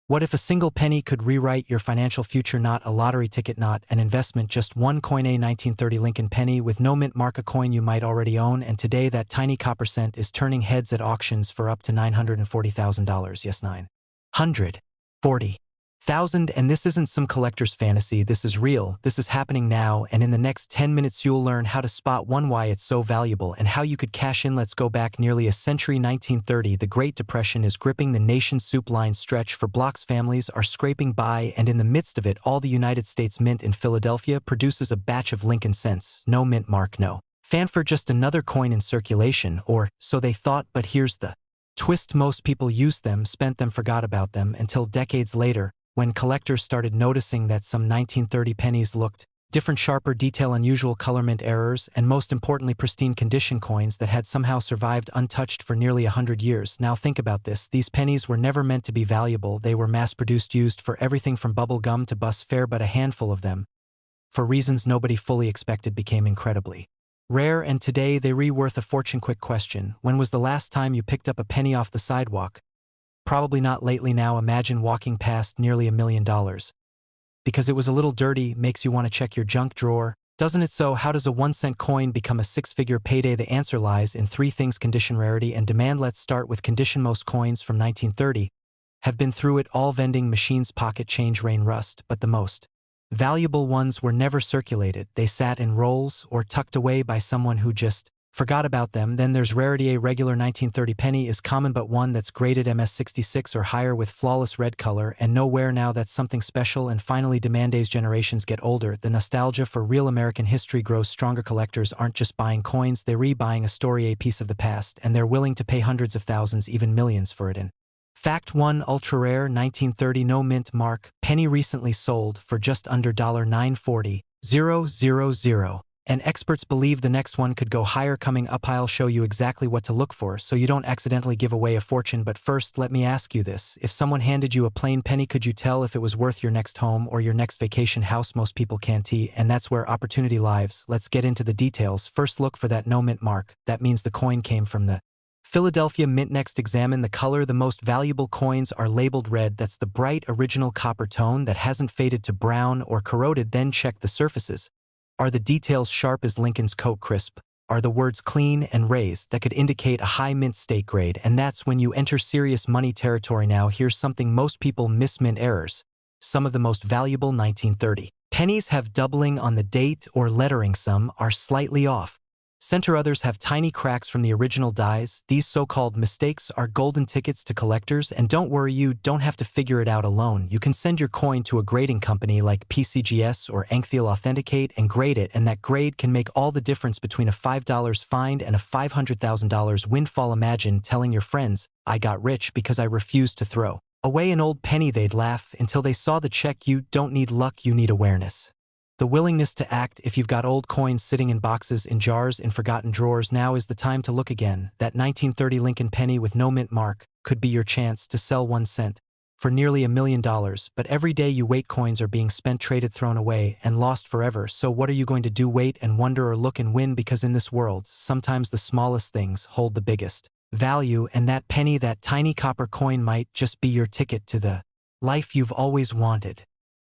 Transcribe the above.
What if a single penny could rewrite your financial future? Not a lottery ticket, not an investment, just one coin, a 1930 Lincoln penny with no mint mark, a coin you might already own, and today that tiny copper cent is turning heads at auctions for up to $940,000. Yes, $940,000. And this isn't some collector's fantasy, this is real, this is happening now, and in the next 10 minutes you'll learn how to spot one, why it's so valuable, and how you could cash in. Let's go back nearly a century. 1930, the Great Depression is gripping the nation's soup line stretch for blocks. Families are scraping by, and in the midst of it all, the United States Mint in Philadelphia produces a batch of Lincoln cents. No mint mark, no fanfare, just another coin in circulation, or so they thought. But here's the twist: most people used them, spent them, forgot about them until decades later, when collectors started noticing that some 1930 pennies looked different, sharper detail, unusual color, mint errors, and most importantly pristine condition, coins that had somehow survived untouched for nearly 100 years. Now think about this, these pennies were never meant to be valuable, they were mass-produced, used for everything from bubble gum to bus fare, but a handful of them, for reasons nobody fully expected, became incredibly rare, and today they're worth a fortune. Quick question: when was the last time you picked up a penny off the sidewalk? Probably not lately. Now imagine walking past nearly $1 million. Because it was a little dirty, makes you want to check your junk drawer, doesn't it? So how does a 1-cent coin become a six-figure payday? The answer lies in three things: condition, rarity, and demand. Let's start with condition. Most coins from 1930 have been through it all: vending machines, pocket change, rain, rust, but the most valuable ones were never circulated. They sat in rolls or tucked away by someone who just forgot about them. Then there's rarity. A regular 1930 penny is common, but one that's graded MS66 or higher with flawless red color and no wear, now that's something special. And finally, demand. As generations get older, the nostalgia for real American history grows stronger. Collectors aren't just buying coins, they're rebuying a story, a piece of the past, and they're willing to pay hundreds of thousands, even millions for it. In fact, one ultra-rare 1930 no mint mark penny recently sold for just under $940,000. And experts believe the next one could go higher. Coming up, I'll show you exactly what to look for so you don't accidentally give away a fortune. But first, let me ask you this: if someone handed you a plain penny, could you tell if it was worth your next home or your next vacation house? Most people can't, and that's where opportunity lies. Let's get into the details. First, look for that no mint mark. That means the coin came from the Philadelphia Mint. Next, examine the color. The most valuable coins are labeled red. That's the bright original copper tone that hasn't faded to brown or corroded. Then check the surfaces. Are the details sharp as Lincoln's coat? Crisp? Are the words clean and raised? That could indicate a high mint state grade, and that's when you enter serious money territory. Now here's something most people miss: mint errors. Some of the most valuable 1930 pennies have doubling on the date or lettering. Some are slightly off center, others have tiny cracks from the original dies. These so-called mistakes are golden tickets to collectors, and don't worry, you don't have to figure it out alone. You can send your coin to a grading company like PCGS or Anchfield, authenticate and grade it, and that grade can make all the difference between a $5 find and a $500,000 windfall. Imagine telling your friends, "I got rich because I refused to throw away an old penny." They'd laugh until they saw the check. You don't need luck, you need awareness. The willingness to act. If you've got old coins sitting in boxes, in jars, in forgotten drawers, now is the time to look again. That 1930 Lincoln penny with no mint mark could be your chance to sell 1 cent for nearly $1 million. But every day you wait, coins are being spent, traded, thrown away, and lost forever. So what are you going to do? Wait and wonder, or look and win? Because in this world, sometimes the smallest things hold the biggest value, and that penny, that tiny copper coin, might just be your ticket to the life you've always wanted.